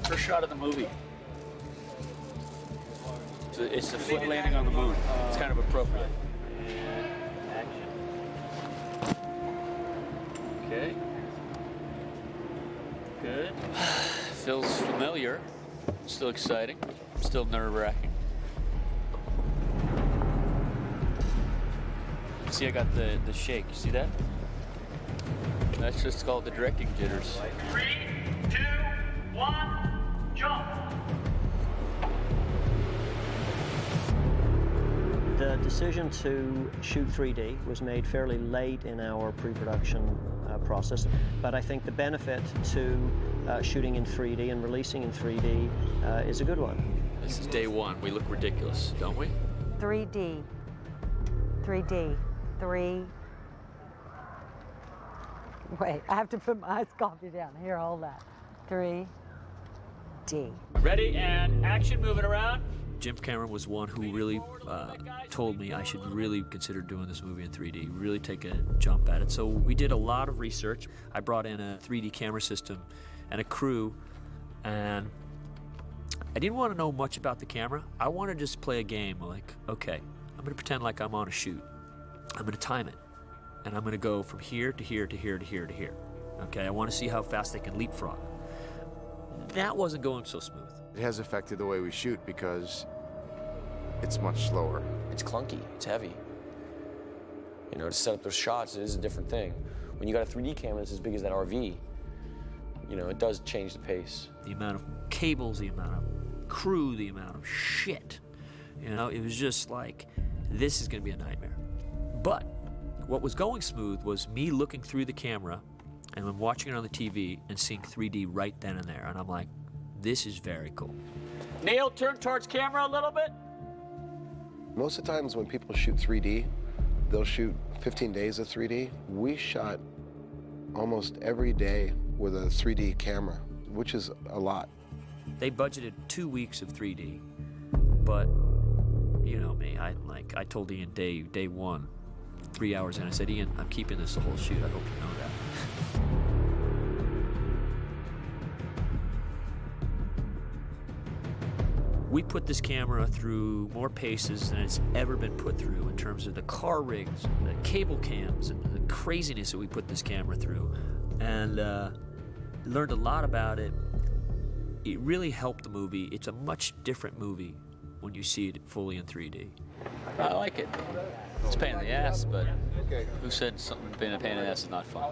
First shot of the movie. It's the foot landing on the moon. It's kind of appropriate. Action. Okay. Good. Feels familiar. Still exciting. Still nerve-wracking. See, I got the shake. You see that? That's just called the directing jitters. 3, 2, 1, jump! The decision to shoot 3D was made fairly late in our pre-production process, but I think the benefit to shooting in 3D and releasing in 3D is a good one. This is day one. We look ridiculous, don't we? 3D. 3D. 3. Wait, I have to put my ice coffee down. Here, hold that. 3D. Ready, and action, moving around. Jim Cameron was one who really told me I should really consider doing this movie in 3D, really take a jump at it. So we did a lot of research. I brought in a 3D camera system and a crew, and I didn't want to know much about the camera. I want to just play a game like, okay, I'm going to pretend like I'm on a shoot. I'm going to time it, and I'm going to go from here to here to here to here to here. Okay, I want to see how fast they can leapfrog. That wasn't going so smooth. It has affected the way we shoot because it's much slower. It's clunky, it's heavy. You know, to set up those shots, it is a different thing. When you got a 3D camera that's as big as that RV, you know, it does change the pace. The amount of cables, the amount of crew, the amount of shit. You know, it was just like, this is gonna be a nightmare. But what was going smooth was me looking through the camera and then watching it on the TV and seeing 3D right then and there. And I'm like, this is very cool. Neil, turn towards camera a little bit. Most of the times when people shoot 3D, they'll shoot 15 days of 3D. We shot almost every day with a 3D camera, which is a lot. They budgeted 2 weeks of 3D, but you know me, I told Ian day one, 3 hours in, I said, Ian, I'm keeping this the whole shoot. I hope you know that. We put this camera through more paces than it's ever been put through in terms of the car rigs, the cable cams, and the craziness that we put this camera through. And learned a lot about it. It really helped the movie. It's a much different movie when you see it fully in 3D. I like it. It's a pain in the ass, but who said something being a pain in the ass is not fun?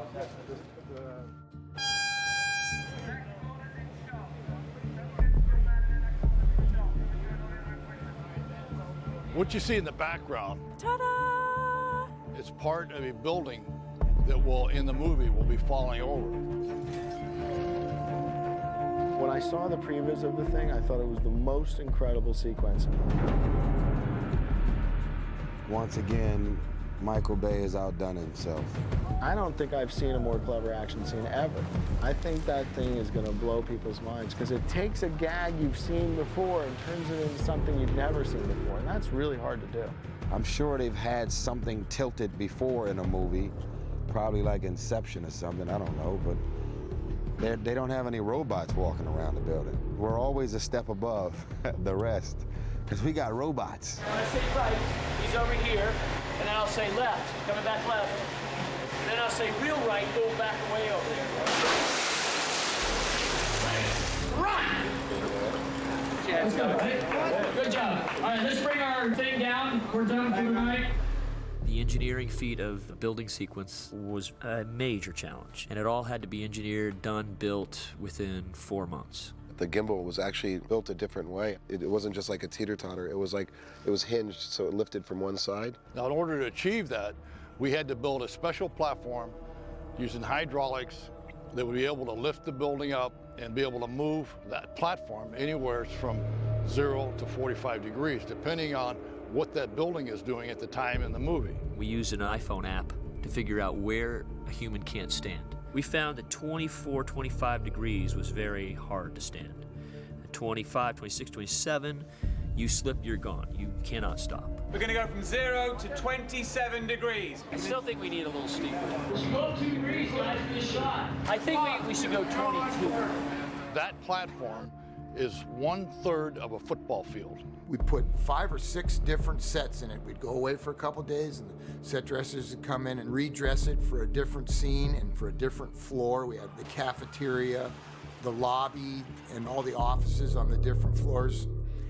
What you see in the background Ta-da! is part of a building that will, in the movie, will be falling over. When I saw the previs of the thing, I thought it was the most incredible sequence. Once again, Michael Bay has outdone himself. I don't think I've seen a more clever action scene ever. I think that thing is going to blow people's minds because it takes a gag you've seen before and turns it into something you've never seen before, and that's really hard to do. I'm sure they've had something tilted before in a movie, probably like Inception or something, I don't know, but they don't have any robots walking around the building. We're always a step above the rest because we got robots. When I say right, he's over here, and then I'll say left, coming back left. And then I'll say real right, go back away over there. Run! Yeah, it's good. Good job. All right, let's bring our thing down. We're done for the night. The engineering feat of the building sequence was a major challenge, and it all had to be engineered, done, built within 4 months. The gimbal was actually built a different way. It wasn't just like a teeter-totter. It was hinged, so it lifted from one side. Now, in order to achieve that, we had to build a special platform using hydraulics that would be able to lift the building up and be able to move that platform anywhere from 0 to 45 degrees, depending on what that building is doing at the time in the movie. We used an iPhone app to figure out where a human can't stand. We found that 24, 25 degrees was very hard to stand. At 25, 26, 27, you slip, you're gone. You cannot stop. We're going to go from 0 to 27 degrees. I still think we need a little steeper. Slow 2 degrees, guys, for the shot. I think we should go 22. That platform is 1/3 of a football field. We put 5 or 6 different sets in it. We'd go away for a couple days and the set dressers would come in and redress it for a different scene and for a different floor. We had the cafeteria, the lobby, and all the offices on the different floors.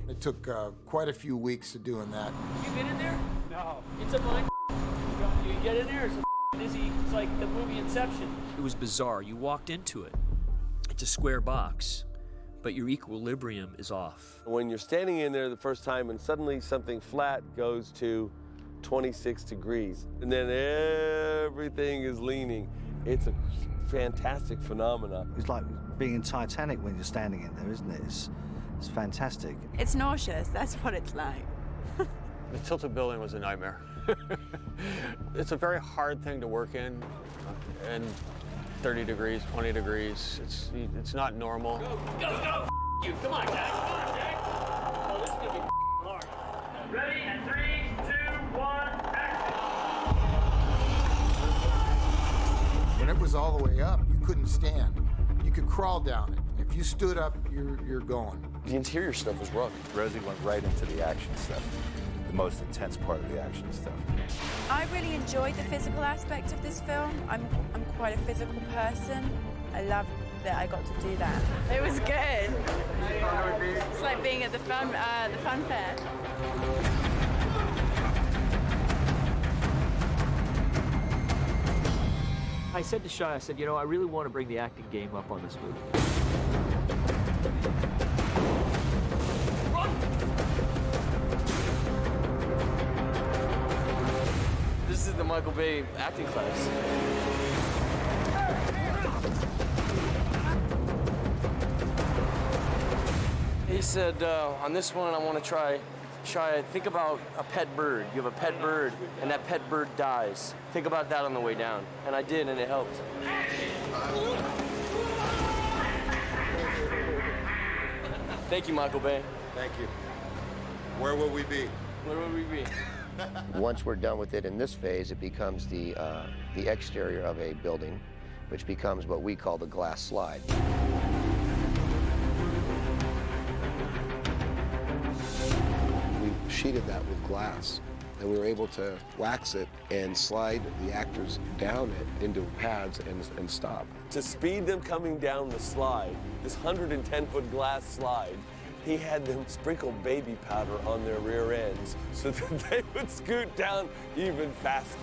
It took quite a few weeks to doing that. You been in there? No. It's a mind. You get in there, it's like the movie Inception. It was bizarre. You walked into it. It's a square box, but your equilibrium is off. When you're standing in there the first time and suddenly something flat goes to 26 degrees, and then everything is leaning, it's a fantastic phenomenon. It's like being in Titanic when you're standing in there, isn't it? It's fantastic. It's nauseous, that's what it's like. The tilted building was a nightmare. It's a very hard thing to work in 30 degrees, 20 degrees. It's not normal. Go! You, come on, guys. Come on, Jack. Oh, this is gonna be hard. Ready? And 3, 2, 1, action. When it was all the way up, you couldn't stand. You could crawl down it. If you stood up, you're going. The interior stuff was rugged. Rosie went right into the action stuff, the most intense part of the action stuff. I really enjoyed the physical aspect of this film. I'm quite a physical person. I love that I got to do that. It was good. It's like being at the fun fair. I said to Shia, I said, you know, I really want to bring the acting game up on this movie. This is the Michael Bay acting class. He said, on this one, I want to try, Shia, think about a pet bird. You have a pet bird, and that pet bird dies. Think about that on the way down. And I did, and it helped. Thank you, Michael Bay. Thank you. Where will we be? Where will we be? Once we're done with it in this phase, it becomes the exterior of a building, which becomes what we call the glass slide. We sheeted that with glass, and we were able to wax it and slide the actors down it into pads and stop. To speed them coming down the slide, this 110-foot glass slide, he had them sprinkle baby powder on their rear ends so that they would scoot down even faster.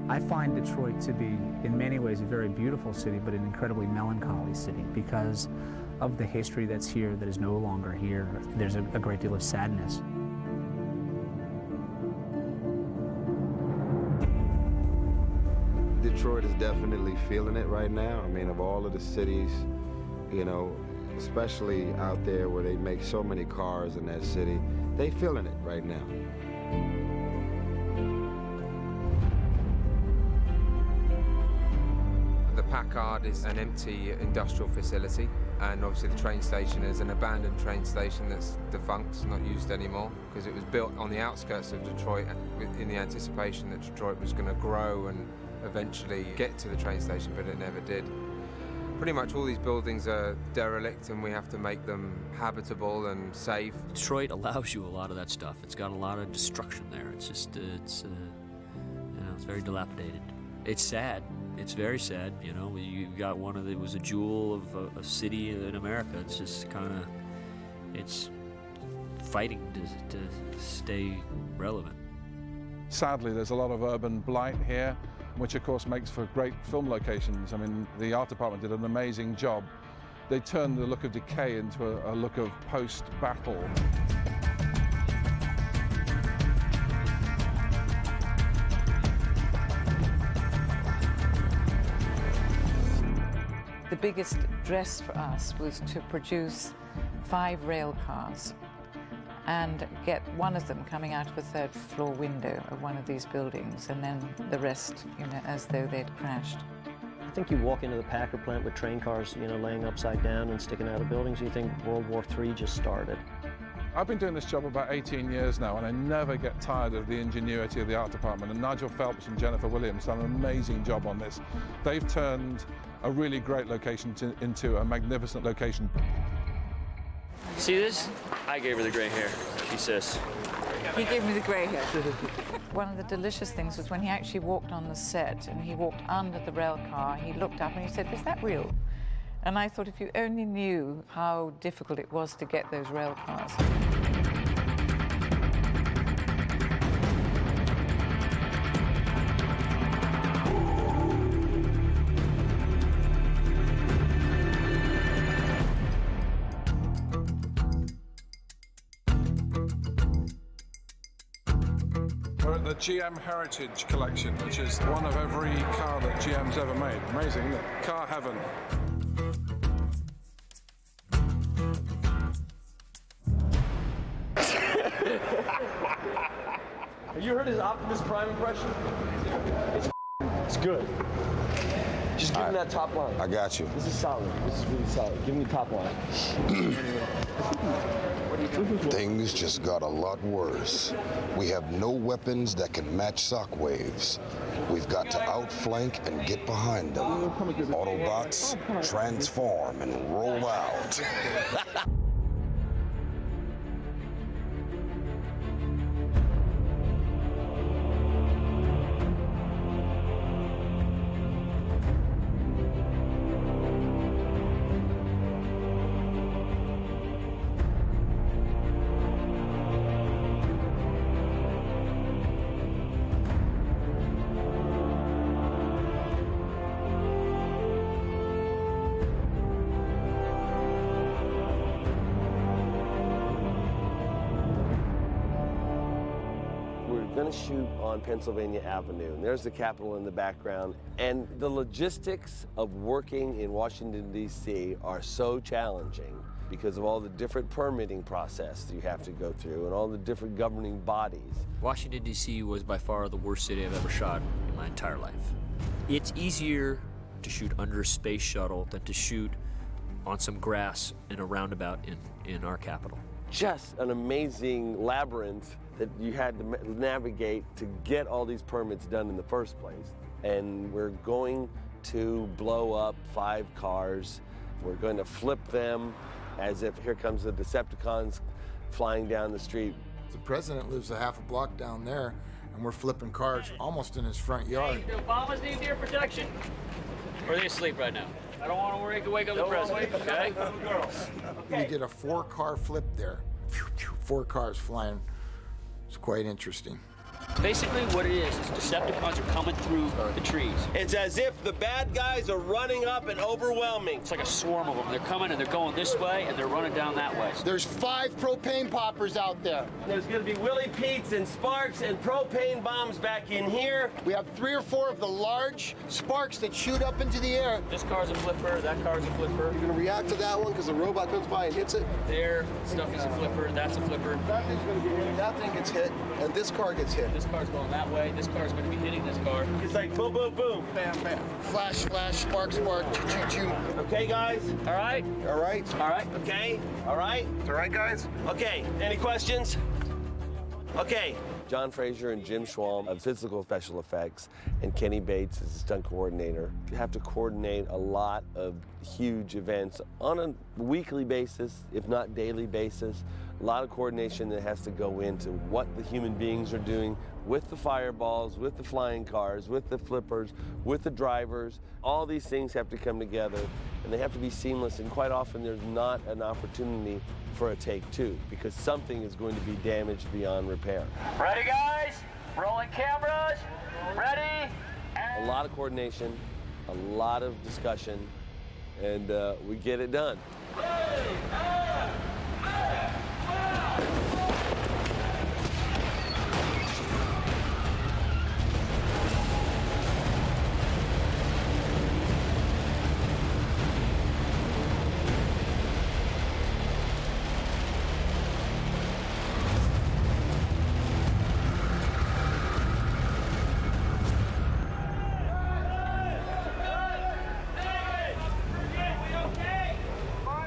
I find Detroit to be, in many ways, a very beautiful city, but an incredibly melancholy city because of the history that's here that is no longer here. There's a great deal of sadness. Detroit is definitely feeling it right now. I mean, of all of the cities, you know, especially out there where they make so many cars in that city, they feeling it right now. The Packard is an empty industrial facility, and obviously the train station is an abandoned train station that's defunct, not used anymore, because it was built on the outskirts of Detroit in the anticipation that Detroit was going to grow and eventually get to the train station, but it never did. Pretty much all these buildings are derelict, and we have to make them habitable and safe. Detroit allows you a lot of that stuff. It's got a lot of destruction there. It's just, it's very dilapidated. It's sad. It's very sad. You know, you got it was a jewel of a city in America. It's just kind of, it's fighting to stay relevant. Sadly, there's a lot of urban blight here, which of course makes for great film locations. I mean, the art department did an amazing job. They turned the look of decay into a look of post-battle. The biggest dress for us was to produce 5 rail cars and get one of them coming out of a 3rd floor window of one of these buildings, and then the rest, you know, as though they'd crashed. I think you walk into the Packard plant with train cars, you know, laying upside down and sticking out of buildings, you think World War III just started. I've been doing this job about 18 years now, and I never get tired of the ingenuity of the art department. And Nigel Phelps and Jennifer Williams done an amazing job on this. They've turned a really great location into a magnificent location. See this? I gave her the gray hair, she says. He gave me the grey hair. One of the delicious things was when he actually walked on the set and he walked under the rail car, he looked up and he said, "Is that real?" And I thought, if you only knew how difficult it was to get those rail cars. We're at the GM Heritage Collection, which is one of every car that GM's ever made. Amazing, isn't it? Car heaven. Have you heard his Optimus Prime impression? It's good. Just give him that top line. I got you. This is solid. This is really solid. Give me the top line. Things just got a lot worse. We have no weapons that can match shockwaves. We've got to outflank and get behind them. Autobots, transform and roll out. Going to shoot on Pennsylvania Avenue, and there's the Capitol in the background. And the logistics of working in Washington, D.C. are so challenging because of all the different permitting process that you have to go through and all the different governing bodies. Washington, D.C. was by far the worst city I've ever shot in my entire life. It's easier to shoot under a space shuttle than to shoot on some grass in a roundabout in our capital. Just an amazing labyrinth that you had to navigate to get all these permits done in the first place. And we're going to blow up 5 cars. We're going to flip them as if here comes the Decepticons flying down the street. The president lives a half a block down there, and we're flipping cars almost in his front yard. Hey, the Obamas need ear protection. Or are they asleep right now? I don't want to wake up the president, okay? We did a 4-car flip there. 4 cars flying. It's quite interesting. Basically what it is Decepticons are coming through the trees. It's as if the bad guys are running up and overwhelming. It's like a swarm of them. They're coming and they're going this way and they're running down that way. There's 5 propane poppers out there. There's going to be Willie Pete's and sparks and propane bombs back in here. We have 3 or 4 of the large sparks that shoot up into the air. This car's a flipper, that car's a flipper. You're going to react to that one because the robot comes by and hits it? Their stuff is a flipper, that's a flipper. That thing's going to get hit, that thing gets hit, and this car gets hit. This car's going that way, this car's going to be hitting this car. It's like boom, boom, boom. Bam, bam. Flash, flash, spark, spark, choo, choo, choo. Okay, guys? All right? All right. All right. Okay? All right? All right, guys? Okay, any questions? Okay. John Fraser and Jim Schwalm of Physical Special Effects and Kenny Bates as the stunt coordinator. You have to coordinate a lot of huge events on a weekly basis, if not daily basis. A lot of coordination that has to go into what the human beings are doing with the fireballs, with the flying cars, with the flippers, with the drivers. All these things have to come together and they have to be seamless, and quite often there's not an opportunity for a take 2 because something is going to be damaged beyond repair. Ready, guys? Rolling cameras. Ready? A lot of coordination, a lot of discussion, and we get it done.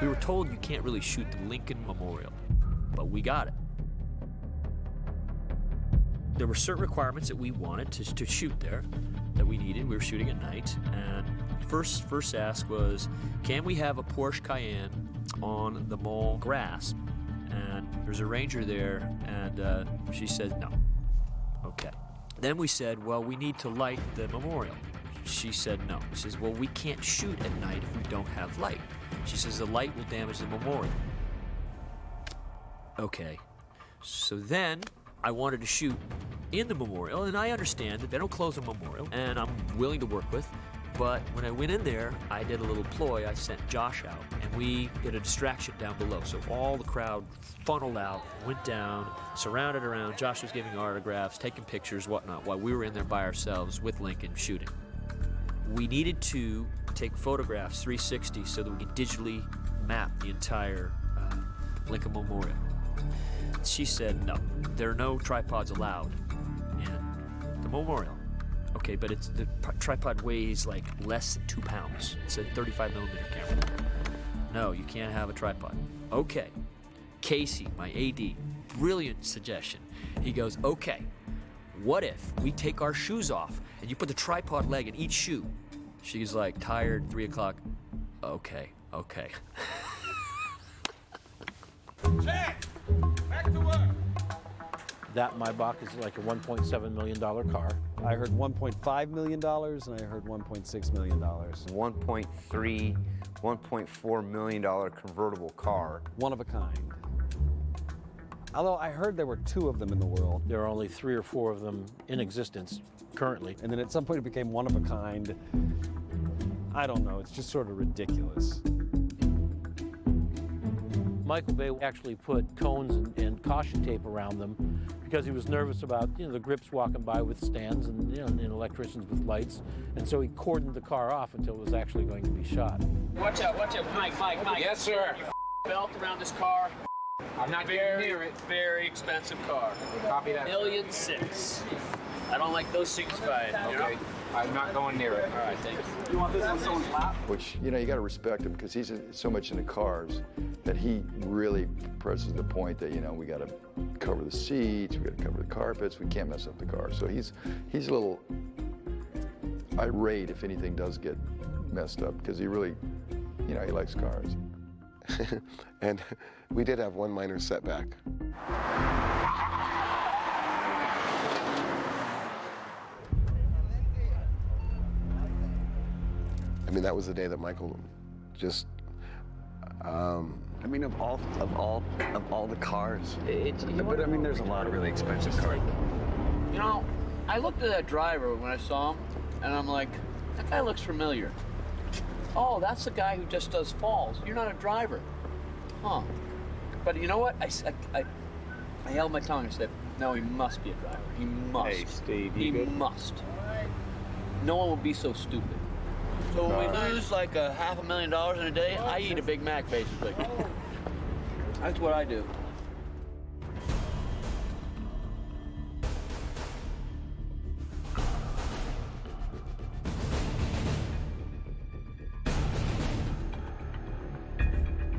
We were told you can't really shoot the Lincoln Memorial. but we got it. There were certain requirements that we wanted to shoot there, that we needed. We were shooting at night, and first ask was, can we have a Porsche Cayenne on the mall grass? And there's a ranger there, and she said no. Okay. Then we said, well, we need to light the memorial. She said no. She says, well, we can't shoot at night if we don't have light. She says the light will damage the memorial. Okay. So then I wanted to shoot in the memorial, and I understand that they don't close the memorial, and I'm willing to work with. But when I went in there, I did a little ploy. I sent Josh out, and we did a distraction down below. So all the crowd funneled out, went down, surrounded around. Josh was giving autographs, taking pictures, whatnot, while we were in there by ourselves with Lincoln shooting. We needed to take photographs 360 so that we could digitally map the entire Lincoln Memorial. She said, no, there are no tripods allowed in the memorial. Okay, but the tripod weighs like less than 2 pounds. It's a 35mm camera. No, you can't have a tripod. Okay. Casey, my AD, brilliant suggestion. He goes, okay, what if we take our shoes off and you put the tripod leg in each shoe? She's like, tired, 3 o'clock. Okay. Check! Back to work! That Maybach is like a $1.7 million car. I heard $1.5 million, and I heard $1.6 million. $1.3, $1.4 million convertible car. One of a kind. Although I heard there were 2 of them in the world. There are only 3 or 4 of them in existence currently. And then at some point it became one of a kind. I don't know, it's just sort of ridiculous. Michael Bay actually put cones and caution tape around them because he was nervous about, the grips walking by with stands and, and electricians with lights. And so he cordoned the car off until it was actually going to be shot. Watch out, Mike. Yes, sir. Belt around this car. I'm not getting near it. Very expensive car. Copy that. $1,600,000. I don't like those things by it. Okay. I'm not going near it. All right, thank you. You want this on someone's lap? Which, you got to respect him because he's so much into cars that he really presses the point that, we got to cover the seats, we got to cover the carpets, we can't mess up the car. So he's a little irate if anything does get messed up because he really, he likes cars. And we did have one minor setback. That was the day that Michael just. Of all the cars. There's a lot of really expensive cars. I looked at that driver when I saw him, and I'm like, that guy looks familiar. Oh, that's the guy who just does falls. You're not a driver. Huh. But you know what? I held my tongue and said, no, he must be a driver. He must. Hey, Steve, he must. No one will be so stupid. So when we lose like $500,000 in a day, I eat a Big Mac, basically. That's what I do.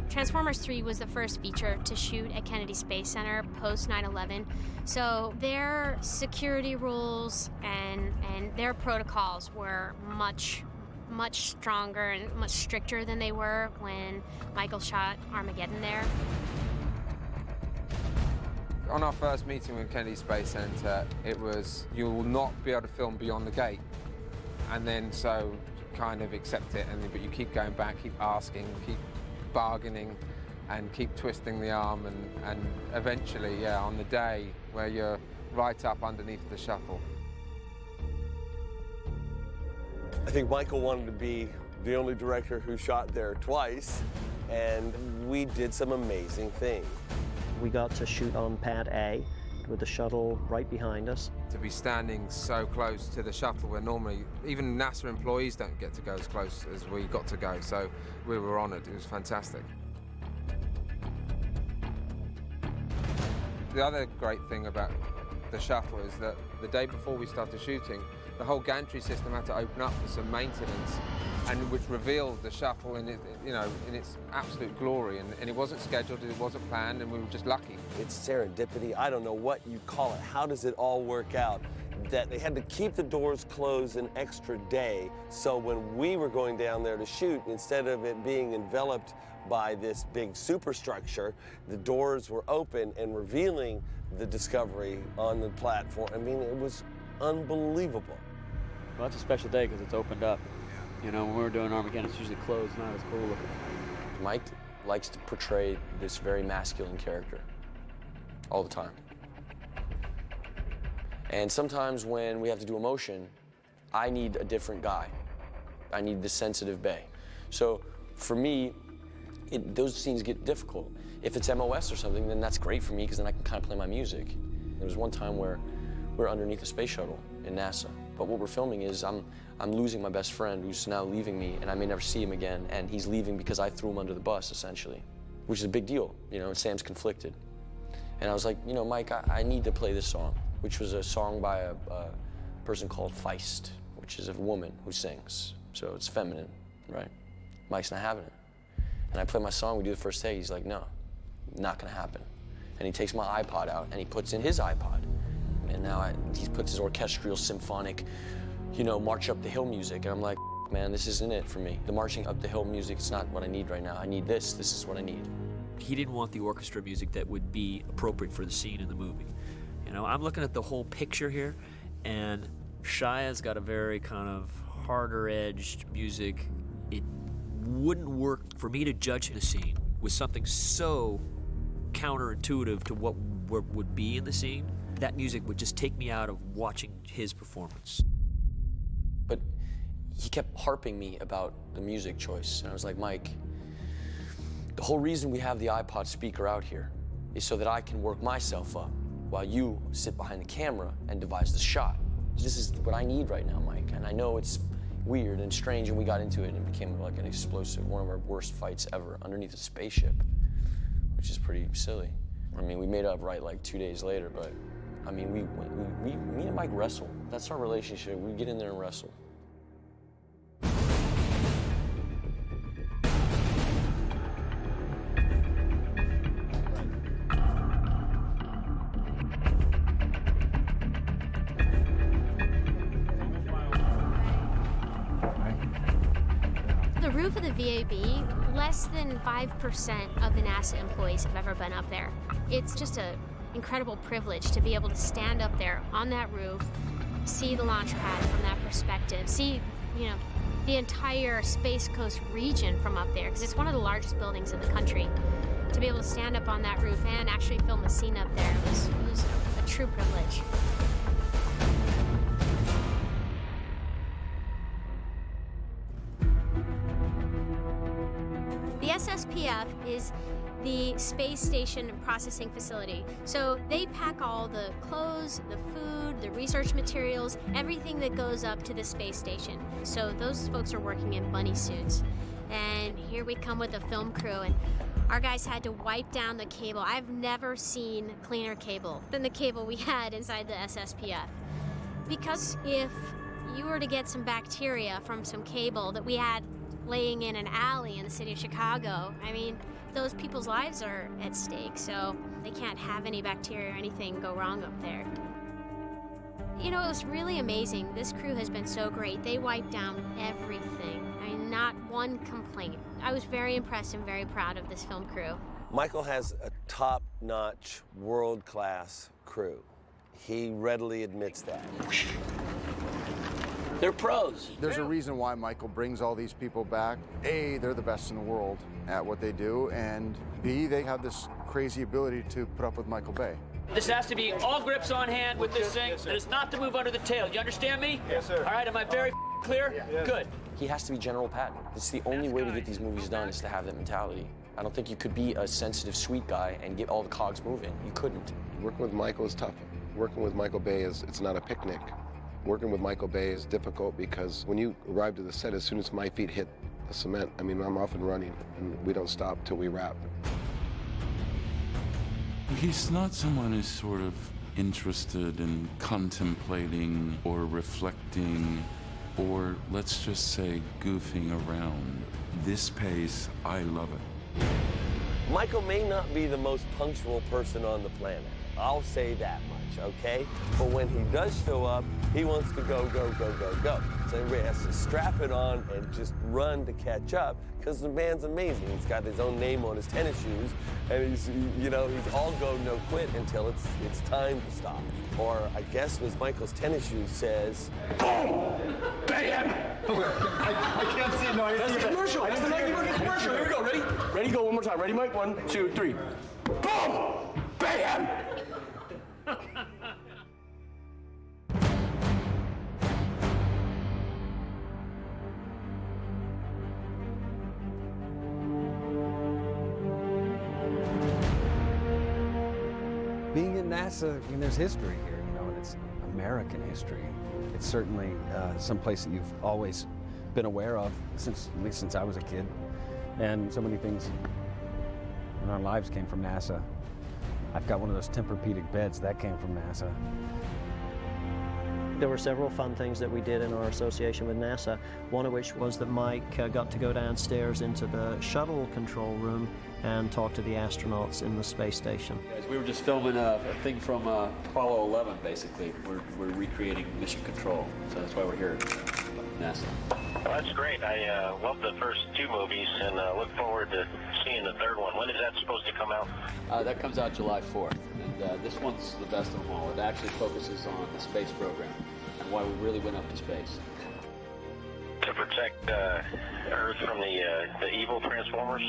Transformers 3 was the first feature to shoot at Kennedy Space Center post 9/11. So their security rules and their protocols were much stronger and much stricter than they were when Michael shot Armageddon there. On our first meeting with Kennedy Space Center, it was, you will not be able to film beyond the gate. And then so kind of accept it, but you keep going back, keep asking, keep bargaining, and keep twisting the arm, and eventually, on the day where you're right up underneath the shuttle. I think Michael wanted to be the only director who shot there twice, and we did some amazing things. We got to shoot on Pad A with the shuttle right behind us. To be standing so close to the shuttle where normally even NASA employees don't get to go as close as we got to go, so we were honored. It was fantastic. The other great thing about the shuttle is that the day before we started shooting, the whole gantry system had to open up for some maintenance, and which revealed the shuttle in its absolute glory. And it wasn't scheduled, it wasn't planned, and we were just lucky. It's serendipity. I don't know what you call it. How does it all work out? That they had to keep the doors closed an extra day, so when we were going down there to shoot, instead of it being enveloped by this big superstructure, the doors were open and revealing the Discovery on the platform. I mean, it was unbelievable. Well, it's a special day because it's opened up. You know, when we were doing Armageddon, it's usually closed, not as cool looking. Mike likes to portray this very masculine character all the time. And sometimes when we have to do emotion, I need a different guy. I need the sensitive Bay. So for me, those scenes get difficult. If it's MOS or something, then that's great for me because then I can kind of play my music. There was one time where we're underneath a space shuttle in NASA, but what we're filming is I'm losing my best friend who's now leaving me, and I may never see him again, and he's leaving because I threw him under the bus, essentially, which is a big deal, you know, and Sam's conflicted. And I was like, you know, Mike, I need to play this song, which was a song by a person called Feist, which is a woman who sings, so it's feminine, right? Mike's not having it. And I play my song, we do the first take, he's like, no, not gonna happen. And he takes my iPod out and he puts in his iPod. And now he puts his orchestral, symphonic, you know, March Up the Hill music. And I'm like, man, this isn't it for me. The marching up the hill music, it's not what I need right now. I need this is what I need. He didn't want the orchestra music that would be appropriate for the scene in the movie. You know, I'm looking at the whole picture here, and Shia's got a very kind of harder-edged music. It wouldn't work for me to judge the scene with something so counterintuitive to what would be in the scene. That music would just take me out of watching his performance. But he kept harping me about the music choice, and I was like, Mike, the whole reason we have the iPod speaker out here is so that I can work myself up while you sit behind the camera and devise the shot. This is what I need right now, Mike, and I know it's weird and strange, and we got into it and it became like an explosive, one of our worst fights ever underneath a spaceship, which is pretty silly. I mean, we made up right like 2 days later, but I mean, me and Mike wrestle. That's our relationship. We get in there and wrestle. The roof of the VAB, less than 5% of the NASA employees have ever been up there. It's just an incredible privilege to be able to stand up there on that roof, see the launch pad from that perspective, see, you know, the entire Space Coast region from up there, because it's one of the largest buildings in the country. To be able to stand up on that roof and actually film a scene up there was a true privilege. The SSPF is the space station and processing facility. So they pack all the clothes, the food, the research materials, everything that goes up to the space station. So those folks are working in bunny suits. And here we come with the film crew, and our guys had to wipe down the cable. I've never seen cleaner cable than the cable we had inside the SSPF. Because if you were to get some bacteria from some cable that we had laying in an alley in the city of Chicago, I mean, those people's lives are at stake, so they can't have any bacteria or anything go wrong up there. You know, it was really amazing. This crew has been so great. They wiped down everything. I mean, not one complaint. I was very impressed and very proud of this film crew. Michael has a top-notch, world-class crew. He readily admits that. They're pros. There's a reason why Michael brings all these people back. A, they're the best in the world at what they do, and B, they have this crazy ability to put up with Michael Bay. This has to be all grips on hand with this thing. It is not to move under the tail. You understand me? Yes, sir. All right, am I very clear? Yeah. Good. He has to be General Patton. It's the only way to get these movies done is to have that mentality. I don't think you could be a sensitive, sweet guy and get all the cogs moving. You couldn't. Working with Michael is tough. Working with Michael Bay it's not a picnic. Working with Michael Bay is difficult because when you arrive to the set, as soon as my feet hit the cement, I mean, I'm off and running, and we don't stop till we wrap. He's not someone who's sort of interested in contemplating or reflecting, or let's just say goofing around. This pace, I love it. Michael may not be the most punctual person on the planet. I'll say that much, okay? But when he does show up, he wants to go, go, go, go, go. So everybody has to strap it on and just run to catch up, because the man's amazing. He's got his own name on his tennis shoes, and he's all go, no quit until it's time to stop. Or I guess as Michael's tennis shoes says, boom! Bam! I can't see it. No, I That's the commercial. That's the Nike Market commercial. Here we go. Ready? Ready? Go one more time. Ready, Mike? 1, 2, 3. Boom! Bam! Being at NASA, I mean, there's history here, and it's American history. It's certainly someplace that you've always been aware of, at least since I was a kid. And so many things in our lives came from NASA. I've got one of those Tempur-Pedic beds, that came from NASA. There were several fun things that we did in our association with NASA, one of which was that Mike got to go downstairs into the shuttle control room and talk to the astronauts in the space station. We were just filming a thing from Apollo 11, basically. We're recreating mission control, so that's why we're here at NASA. Well, that's great. I love the first 2 movies and look forward to seeing the third one. When is that supposed to come out? That comes out July 4th, and this one's the best of them all. It actually focuses on the space program and why we really went up to space. To protect Earth from the evil Transformers?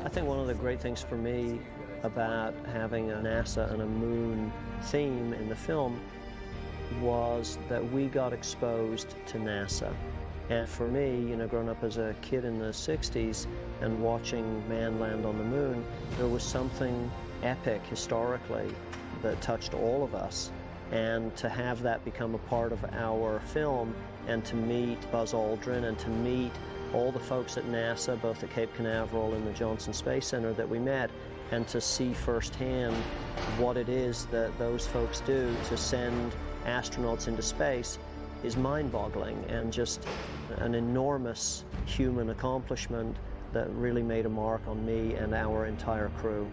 I think one of the great things for me about having a NASA and a moon theme in the film was that we got exposed to NASA. And for me, growing up as a kid in the 60s and watching man land on the moon, there was something epic historically that touched all of us. And to have that become a part of our film, and to meet Buzz Aldrin and to meet all the folks at NASA, both at Cape Canaveral and the Johnson Space Center that we met, and to see firsthand what it is that those folks do to send astronauts into space is mind-boggling and just an enormous human accomplishment that really made a mark on me and our entire crew.